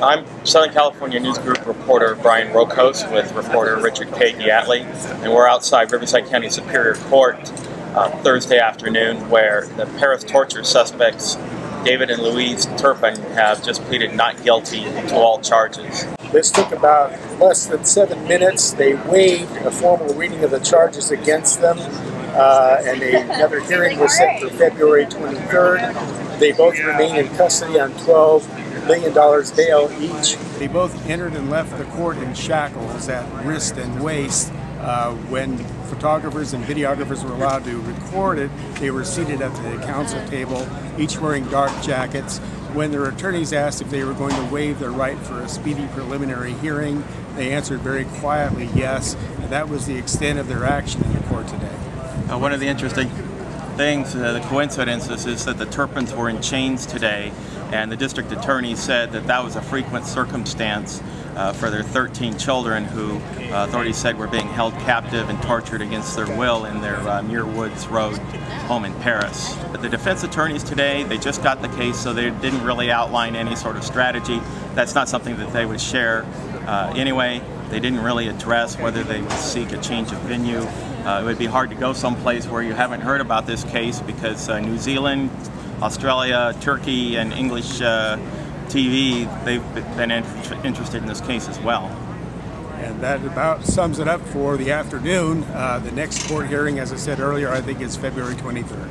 I'm Southern California News Group reporter Brian Rokos with reporter Richard K. Giatley, and we're outside Riverside County Superior Court Thursday afternoon, where the Perris torture suspects David and Louise Turpin have just pleaded not guilty to all charges. This took about less than 7 minutes. They waived a formal reading of the charges against them, and another hearing was set for February 23rd. They both remain in custody on $12 million bail each. They both entered and left the court in shackles at wrist and waist. When photographers and videographers were allowed to record it, they were seated at the counsel table, each wearing dark jackets. When their attorneys asked if they were going to waive their right for a speedy preliminary hearing, they answered very quietly yes, and that was the extent of their action in the court today. One of the interesting things, the coincidences, is that the Turpins were in chains today, and the district attorney said that that was a frequent circumstance for their 13 children who authorities said were being held captive and tortured against their will in their Muir Woods Road home in Perris. But the defense attorneys today, they just got the case, so they didn't really outline any sort of strategy. That's not something that they would share anyway. They didn't really address whether they would seek a change of venue. It would be hard to go someplace where you haven't heard about this case, because New Zealand, Australia, Turkey, and English TV, they've been interested in this case as well. And that about sums it up for the afternoon. The next court hearing, as I said earlier, I think is February 23rd.